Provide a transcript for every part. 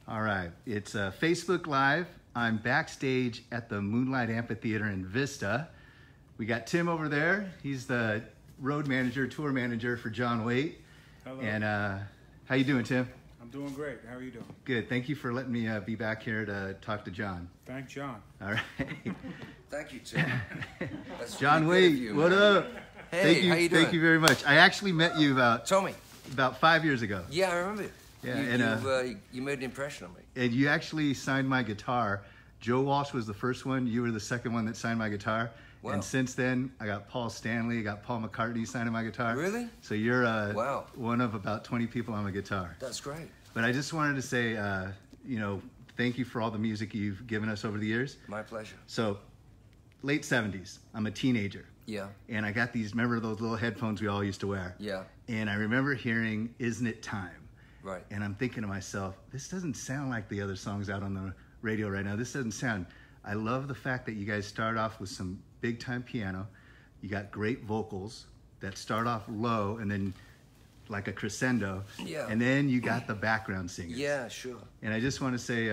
All right, it's Facebook Live. I'm backstage at the Moonlight Amphitheatre in Vista. We got Tim over there. He's the road manager, tour manager for John Waite. Hello. And how you doing, Tim? I'm doing great. How are you doing? Good. Thank you for letting me be back here to talk to John. Thank John. All right. Thank you, Tim. That's John really good of Waite, you, what man. up? Hey, how you doing? Thank you very much. I actually met you Tommy. about 5 years ago. Yeah, I remember. Yeah, you made an impression on me. And you actually signed my guitar. Joe Walsh was the first one. You were the second one that signed my guitar. Wow. And since then, I got Paul Stanley, I got Paul McCartney signing my guitar. Really? So you're wow. one of about 20 people on my guitar. That's great. But I just wanted to say, you know, thank you for all the music you've given us over the years. My pleasure. So, late 70s, I'm a teenager. Yeah. And I got these, remember those little headphones we all used to wear? Yeah. And I remember hearing Isn't It Time? Right. And I'm thinking to myself, this doesn't sound like the other songs out on the radio right now. This doesn't sound. I love the fact that you guys start off with some big time piano. You got great vocals that start off low and then like a crescendo. Yeah. And then you got the background singers. Yeah, sure. And I just want to say,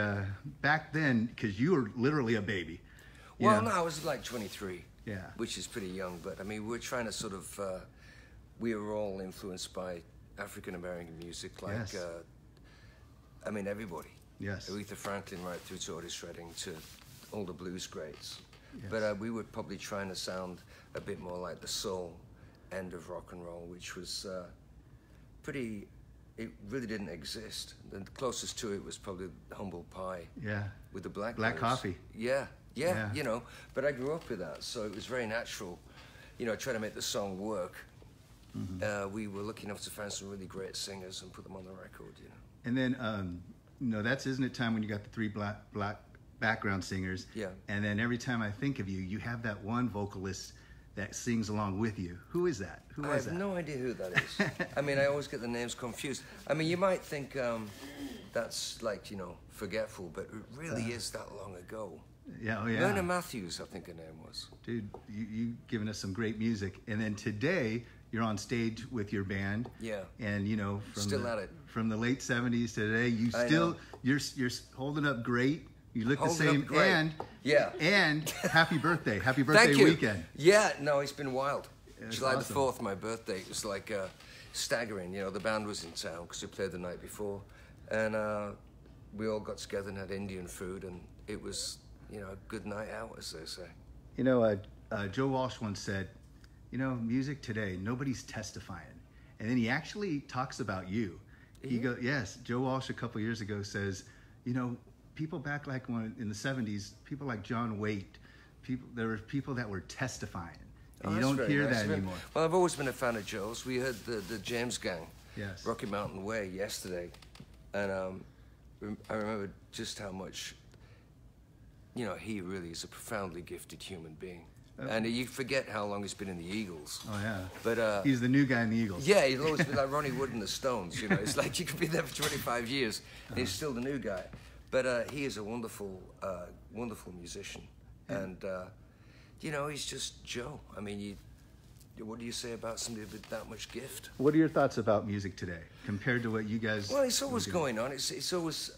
back then, because you were literally a baby. Well, no, I was like 23. Yeah. Which is pretty young, but I mean, we're trying to sort of, we were all influenced by African-American music, like, Yes. I mean, everybody. Yes. Aretha Franklin right through to Otis Redding to all the blues greats. Yes. But we were probably trying to sound a bit more like the soul end of rock and roll, which was pretty, it really didn't exist. The closest to it was probably Humble Pie. Yeah. With the black coffee. Yeah, you know, but I grew up with that, so it was very natural, you know, trying to make the song work. Mm-hmm. We were lucky enough to find some really great singers and put them on the record, you know. And then, you know, that's Isn't It Time when you got the three black background singers. Yeah. And then every time I think of you, you have that one vocalist that sings along with you. Who is that? Who was that? I have no idea who that is. I mean, I always get the names confused. I mean, you might think that's like, you know, forgetful, but it really is that long ago. Yeah, oh yeah. Myrna Matthews, I think her name was. Dude, you given us some great music. And then today, you're on stage with your band. Yeah. And you know, from the late 70s to today, you're holding up great. You look the same, and happy birthday, happy birthday weekend. Yeah, no, it's been wild. It's July awesome. the 4th, my birthday. It was like staggering. You know, the band was in town because we played the night before, and we all got together and had Indian food, and it was, you know, a good night out, as they say. You know, Joe Walsh once said, you know, music today, nobody's testifying. And then he actually talks about you. Yes, Joe Walsh a couple years ago says, you know, people back like in the 70s, people like John Waite, there were people that were testifying. And you don't hear that anymore. Well, I've always been a fan of Joe's. We heard the James Gang, yes, Rocky Mountain Way yesterday. And I remember just how much, you know, he really is a profoundly gifted human being. And you forget how long he's been in the Eagles. Oh, yeah. But he's the new guy in the Eagles. Yeah, he'll always be like Ronnie Wood in the Stones, you know. It's like you could be there for 25 years, and he's still the new guy. But he is a wonderful, wonderful musician. And, you know, he's just Joe. I mean, what do you say about somebody with that much gift? What are your thoughts about music today, compared to what you guys... Well, it's always going on. It's always...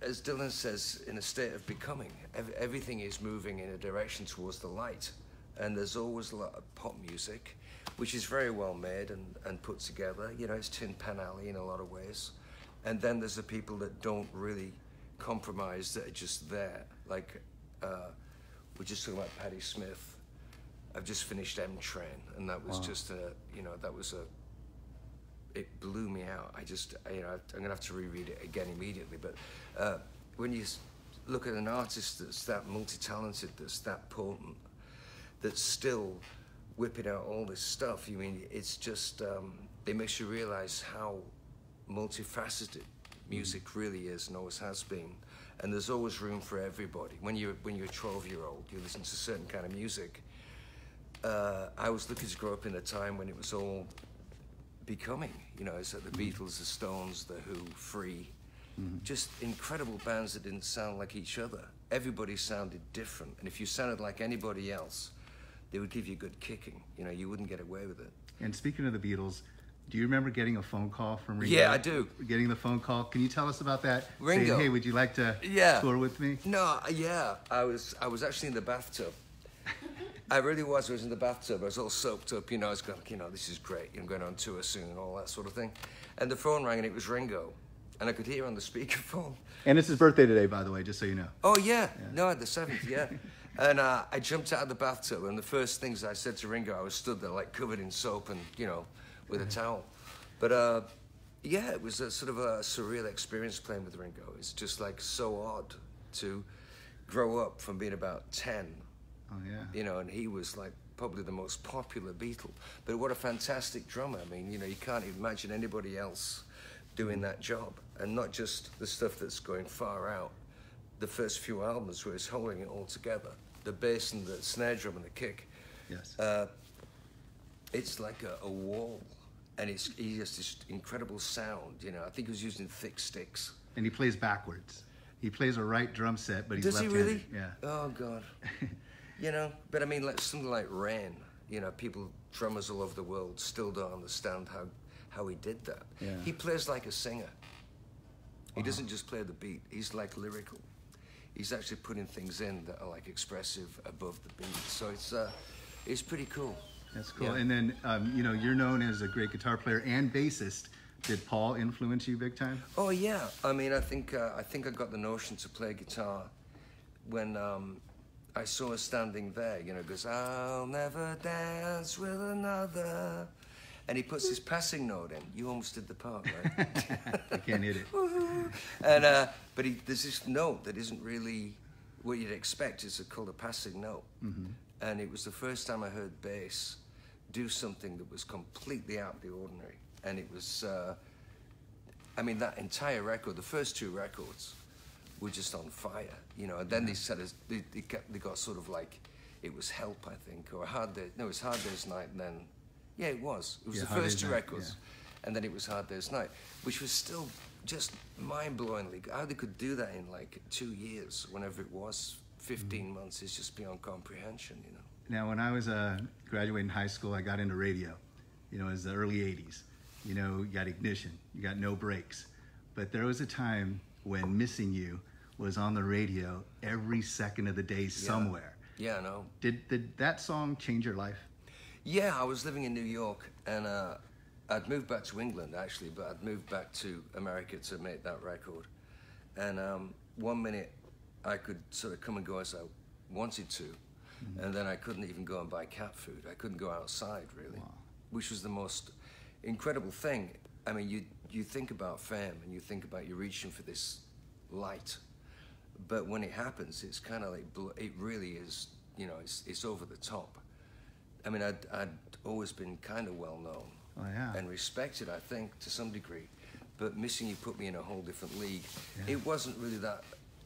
as Dylan says, in a state of becoming. Everything is moving in a direction towards the light. And there's always a lot of pop music, which is very well made and put together. You know, it's Tin Pan Alley in a lot of ways. And then there's the people that don't really compromise, that are just there. Like, we're just talking about Patti Smith. I've just finished M Train, and that was just you know, it blew me out. You know, I'm gonna have to reread it again immediately. But when you look at an artist that's that multi-talented, that's that potent, that's still whipping out all this stuff, you mean, it's just, it makes you realize how multifaceted music really is and always has been. And there's always room for everybody. When you're a 12-year-old, you listen to certain kind of music. I was lucky to grow up in a time when it was all becoming, you know, it's like the Beatles, the Stones, the Who, Free, just incredible bands that didn't sound like each other. Everybody sounded different, and if you sounded like anybody else, they would give you good kicking. You know, you wouldn't get away with it. And speaking of the Beatles, Do you remember getting a phone call from Ringo? Yeah, I do. Getting the phone call. Can you tell us about that? Ringo. Saying, hey, would you like to tour with me? No, yeah. I was actually in the bathtub. I really was. I was in the bathtub. I was all soaked up. You know, I was going, you know, this is great. I'm going on tour soon and all that sort of thing. And the phone rang and it was Ringo. And I could hear on the speakerphone. And it's his birthday today, by the way, just so you know. Oh, yeah. No, the 7th, yeah. And I jumped out of the bathtub, and the first things I said to Ringo, I was stood there, like, covered in soap and, you know, with a towel. But, yeah, it was a sort of a surreal experience playing with Ringo. It's just, like, so odd to grow up from being about 10. Oh, yeah. You know, and he was, like, probably the most popular Beatle. But what a fantastic drummer. I mean, you know, you can't imagine anybody else doing that job. And not just the stuff that's going far out. The first few albums where he's holding it all together. The bass and the snare drum and the kick. Yes. It's like a wall. And he has this incredible sound, you know. I think he was using thick sticks. And he plays backwards. He plays a right drum set, but he's Does left-handed. he really? Yeah. Oh, God. You know, but I mean, like something like Rain, you know, people, drummers all over the world still don't understand how he did that. Yeah. He plays like a singer. He doesn't just play the beat. He's like lyrical. He's actually putting things in that are like expressive above the beat. So it's pretty cool. That's cool. Yeah. And then, you know, you're known as a great guitar player and bassist. Did Paul influence you big time? Oh, yeah. I mean, I think I got the notion to play guitar when I saw her standing there, you know, goes, I'll never dance with another. And he puts his passing note in. You almost did the part, right? I can't hit it. And but there's this note that isn't really what you'd expect. It's called a passing note. Mm-hmm. And it was the first time I heard bass do something that was completely out of the ordinary. And it was, I mean, that entire record, the first 2 records, were just on fire, you know. And then they said they got sort of like, it was Help, I think, or Hard Day. No, it was Hard Day's Night, and then. Yeah, it was. It was the first 2 records. Yeah. And then it was Hard Day's Night, which was still just mind-blowingly. How they could do that in like 2 years, whenever it was, 15 months, is just beyond comprehension, you know. Now, when I was graduating high school, I got into radio. You know, it was the early 80s. You know, you got Ignition, you got No Breaks. But there was a time when Missing You was on the radio every second of the day somewhere. Yeah, I know. Did that song change your life? Yeah, I was living in New York, and I'd moved back to England, actually, but I'd moved back to America to make that record. And one minute, I could sort of come and go as I wanted to, and then I couldn't even go and buy cat food. I couldn't go outside, really, which was the most incredible thing. I mean, you think about fame, and you think about you reaching for this light, but when it happens, it's kind of like, it really is, you know, it's over the top. I mean, I'd always been kind of well known and respected, I think, to some degree. But Missing You put me in a whole different league. Yeah. It wasn't really that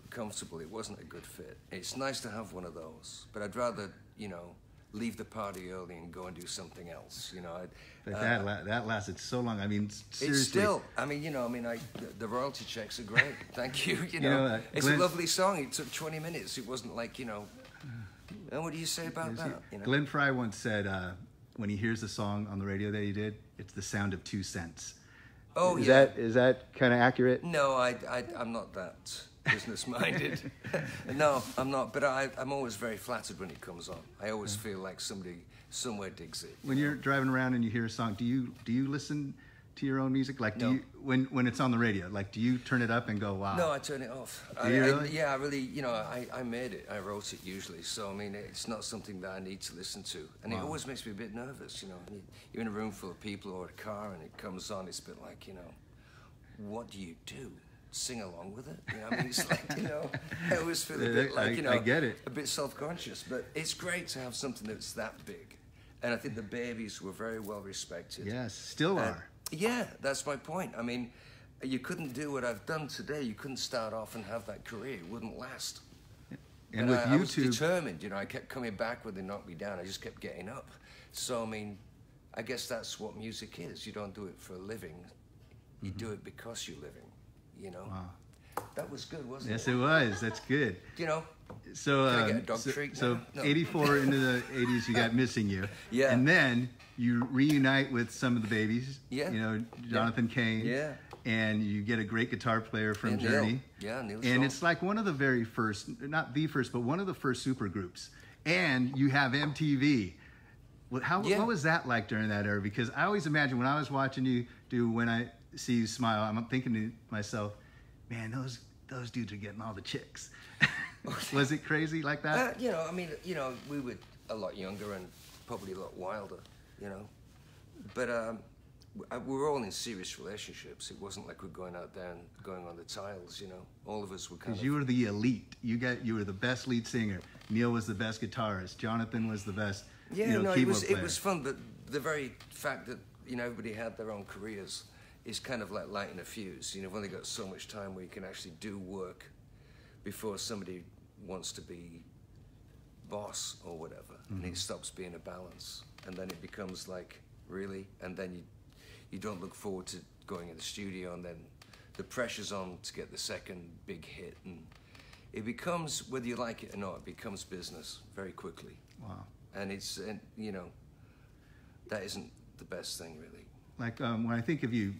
comfortable. It wasn't a good fit. It's nice to have one of those, but I'd rather, you know, leave the party early and go and do something else. You know, but that lasted so long. I mean, seriously. It's still. I mean, you know, the royalty checks are great. Thank you. You know, it's a lovely song. It took 20 minutes. It wasn't like, you know. And what do you say about that? You know? Glenn Frey once said, when he hears the song on the radio that he did, it's the sound of 2 cents. Oh, is that kind of accurate? No, I'm not that business-minded. No, I'm not. But I'm always very flattered when it comes on. I always feel like somebody somewhere digs it. When you're driving around and you hear a song, do you listen to your own music? Like, do you, when it's on the radio, like, do you turn it up and go, wow? No, I turn it off. Really? I really, you know, I made it. I wrote it usually. So, I mean, it's not something that I need to listen to. And it always makes me a bit nervous, you know. You're in a room full of people or a car and it comes on, it's a bit like, you know, what do you do? Sing along with it? You know, I mean, it's like, you know, I always feel a bit like, you know, I get it. A bit self-conscious. But it's great to have something that's that big. And I think the Babies were very well respected. Yes, still are. Yeah, that's my point. I mean, you couldn't do what I've done today. You couldn't start off and have that career. It wouldn't last. And with YouTube, I was determined. You know, I kept coming back when they knocked me down. I just kept getting up. So, I mean, I guess that's what music is. You don't do it for a living. You do it because you're living, you know? Wow. That was good, wasn't Yes, it? it was. That's good. You know, So, can I get a dog treat so now? No. 84 into the 80s, you got Missing You. Yeah. And then you reunite with some of the babies. Yeah. You know, Jonathan Cain. Yeah. And you get a great guitar player from Neil. Journey. Yeah, Neil And Sean. it's like one of the very first, not the first, but one of the first super groups. And you have MTV. What was that like during that era? Because I always imagine when I was watching you do When I See You Smile, I'm thinking to myself, man, those dudes are getting all the chicks. Was it crazy like that? You know, I mean, you know, we were a lot younger and probably a lot wilder, you know. But we were all in serious relationships. It wasn't like we're going out there and going on the tiles, you know. All of us were kind of... Because you were the elite. You were the best lead singer. Neil was the best guitarist. Jonathan was the best keyboard it player. was fun, but the very fact that, you know, everybody had their own careers is kind of like lighting a fuse. You know, you've only got so much time where you can actually do work before somebody wants to be boss or whatever, and it stops being a balance, and then it becomes like, really, and then you don't look forward to going in the studio, and then the pressure's on to get the second big hit, and it becomes, whether you like it or not, it becomes business very quickly. Wow. And you know, that isn't the best thing, really. Like when I think of you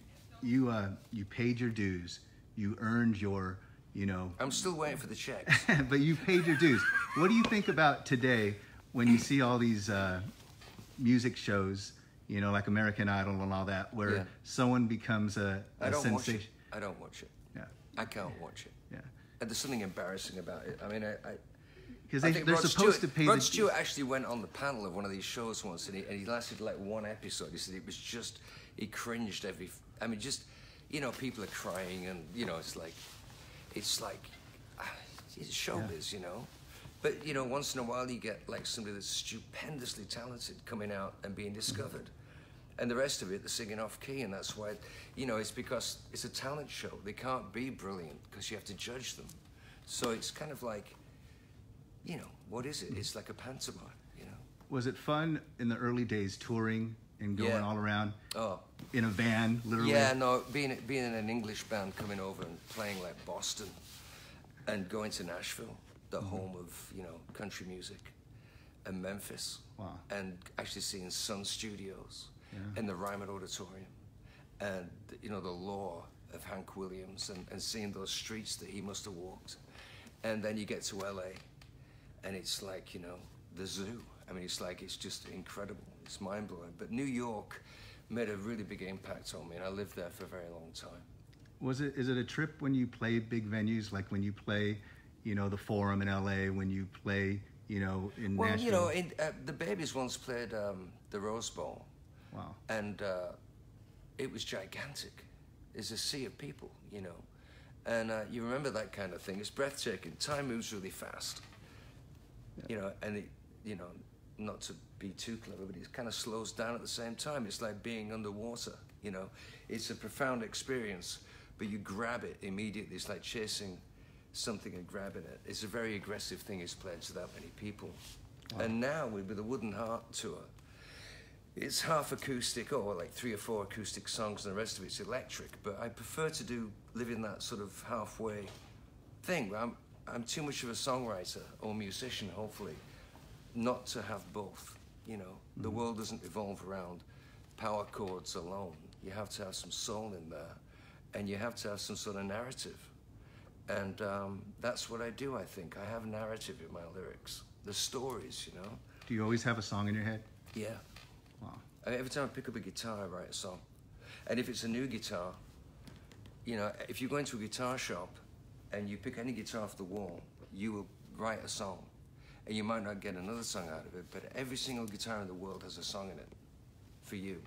paid your dues, you earned your, you know. I'm still waiting for the checks. But you paid your dues. What do you think about today when you see all these music shows, you know, like American Idol and all that, where someone becomes a sensation? I don't watch it. Yeah. I can't watch it. Yeah. And there's something embarrassing about it. I mean, Because think they're Rod supposed Stewart, to pay Rod the Stewart actually went on the panel of one of these shows once, and he lasted like one episode. He said it was just, he cringed I mean, just, you know, people are crying, and, you know, it's like it's showbiz, you know. But, you know, once in a while you get like somebody that's stupendously talented coming out and being discovered. And the rest of it, they're singing off key, and that's why, you know, it's because it's a talent show. They can't be brilliant because you have to judge them. So it's kind of like, you know, what is it? It's like a pantomime, you know. Was it fun in the early days touring and going all around in a van, literally? Yeah, no, being in an English band, coming over and playing like Boston and going to Nashville, the home of, you know, country music, and Memphis. Wow. And actually seeing Sun Studios and the Ryman Auditorium and, you know, the Law of Hank Williams, and seeing those streets that he must have walked. And then you get to LA and it's like, you know, the zoo. I mean, it's just incredible. It's mind-blowing. But New York made a really big impact on me, and I lived there for a very long time. Is it a trip when you play big venues, like when you play, you know, the Forum in LA, when you play, you know, in Nashville? Well, you know, the Babies once played the Rose Bowl. Wow. And it was gigantic. There's a sea of people, you know. And you remember that kind of thing. It's breathtaking. Time moves really fast. You know, and you know, not to be too clever, but it kind of slows down at the same time. It's like being underwater, you know. It's a profound experience, but you grab it immediately. It's like chasing something and grabbing it. It's a very aggressive thing. It's played to that many people. Wow. And now with the Wooden Heart tour, it's half acoustic, or like 3 or 4 acoustic songs, and the rest of it's electric. But I prefer to live in that sort of halfway thing. I'm too much of a songwriter or musician, hopefully, not to have both. You know, the world doesn't evolve around power chords alone. You have to have some soul in there, and you have to have some sort of narrative. And that's what I do, I think. I have narrative in my lyrics, the stories, you know. Do you always have a song in your head? Yeah. Wow. I mean, every time I pick up a guitar, I write a song. And if it's a new guitar, you know, if you go into a guitar shop and you pick any guitar off the wall, you will write a song. And you might not get another song out of it, but every single guitar in the world has a song in it for you.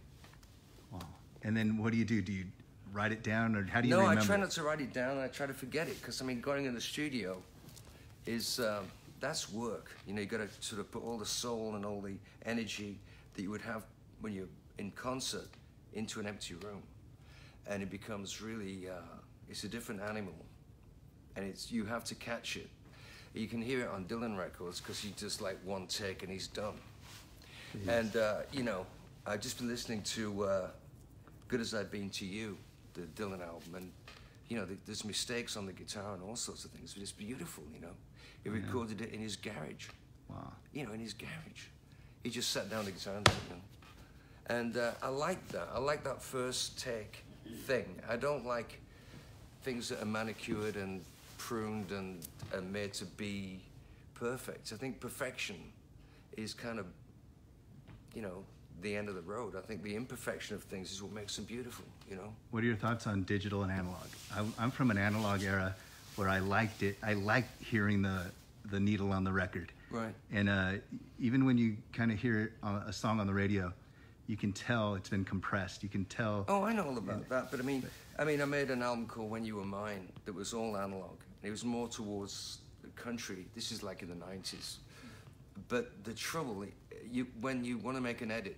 Wow. And then what do? Do you write it down, or how do you remember? No, I try not to write it down. I try to forget it, because, I mean, going in the studio is, that's work. You know, you got to sort of put all the soul and all the energy that you would have when you're in concert into an empty room. And it becomes really, it's a different animal. And you have to catch it. You can hear it on Dylan records, because he just like one take and he's done. Jeez. And, you know, I've just been listening to Good As I've Been to You, the Dylan album, and you know, there's mistakes on the guitar and all sorts of things, but it's beautiful, you know. He recorded it in his garage. Wow. You know, in his garage. He just sat down the guitar and, you know. And I like that. I like that first take thing. I don't like things that are manicured and pruned and made to be perfect. I think perfection is kind of, you know, the end of the road. I think the imperfection of things is what makes them beautiful, you know. What are your thoughts on digital and analog? I'm from an analog era where I liked it. I liked hearing the needle on the record. Right. And even when you kind of hear a song on the radio, you can tell it's been compressed. You can tell. Oh, I know all about that. But I made an album called When You Were Mine that was all analog. It was more towards the country. This is like in the 90s. But the trouble, when you want to make an edit,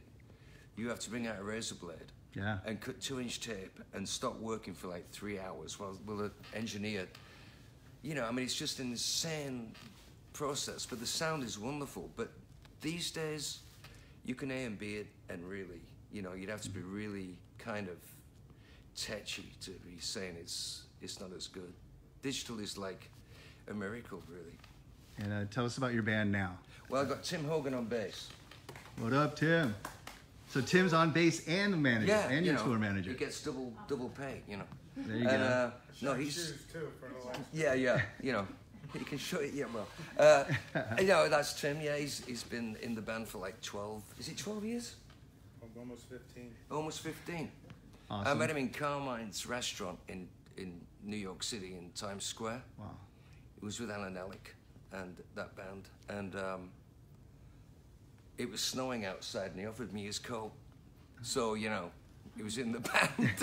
you have to bring out a razor blade. Yeah. And cut 2-inch tape and stop working for like 3 hours while the engineer, you know, I mean, it's just an insane process, but the sound is wonderful. But these days, you can A and B it, and really, you know, you'd have to be really kind of tetchy to be saying it's not as good. Digital is like a miracle, really. And tell us about your band now. Well, I've got Tim Hogan on bass. What up, Tim? So Tim's on bass and the manager, and your tour manager. He gets double pay, you know. There you go. No, he's too for the last. yeah, you know, he can show it. Yeah, well, you know, that's Tim. Yeah, he's been in the band for like 12. Is it 12 years? Almost 15. Almost 15. Awesome. I met him in Carmine's restaurant in New York City in Times Square. Wow. It was with Alan Ellick and that band, and it was snowing outside, and he offered me his coat. So, you know, he was in the band.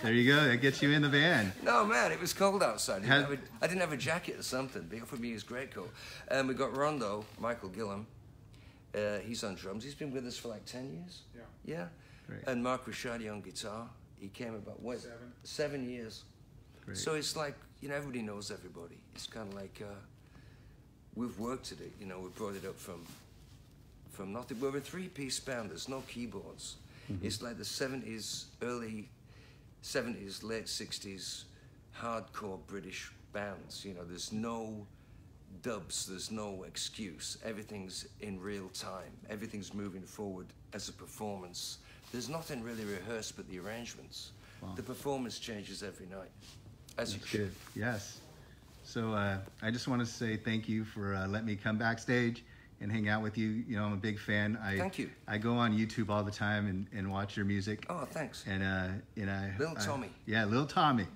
There you go. That gets you in the band. No, man, it was cold outside. I didn't have a jacket or something, but he offered me his greatcoat. And we got Rondo, Michael Gillum. He's on drums. He's been with us for like 10 years. Yeah. Yeah. Great. And Mark Rashadi on guitar. He came about, what? 7 years. Great. So it's like, you know, everybody knows everybody. It's kind of like, we've worked at it, you know, we brought it up from nothing. We're a 3-piece band, there's no keyboards. Mm-hmm. It's like the 70s, early 70s, late 60s, hardcore British bands. You know, there's no dubs, there's no excuse. Everything's in real time. Everything's moving forward as a performance. There's nothing really rehearsed but the arrangements. Wow. The performance changes every night, as That's it should. good. Yes. So I just want to say thank you for letting me come backstage and hang out with you. You know, I'm a big fan. Thank you. I go on YouTube all the time and watch your music. Oh, thanks. And Little Tommy. Yeah, Little Tommy.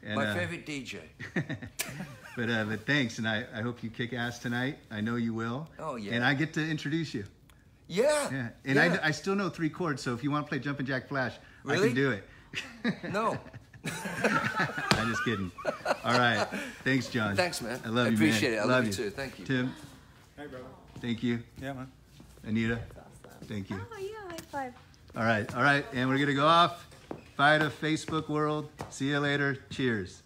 And, my favorite DJ. but thanks, and I hope you kick ass tonight. I know you will. Oh, yeah. And I get to introduce you. Yeah. Yeah. And yeah. I still know 3 chords, so if you want to play Jumpin' Jack Flash, really? I can do it. No. I'm just kidding. All right. Thanks, John. Thanks, man. I love you, man. Appreciate it. I love you too. Thank you. Tim. Hey, brother. Thank you. Yeah, man. Anita. That's awesome. Thank you. Oh, yeah, high five. All right. And we're going to go off. Bye to Facebook world. See you later. Cheers.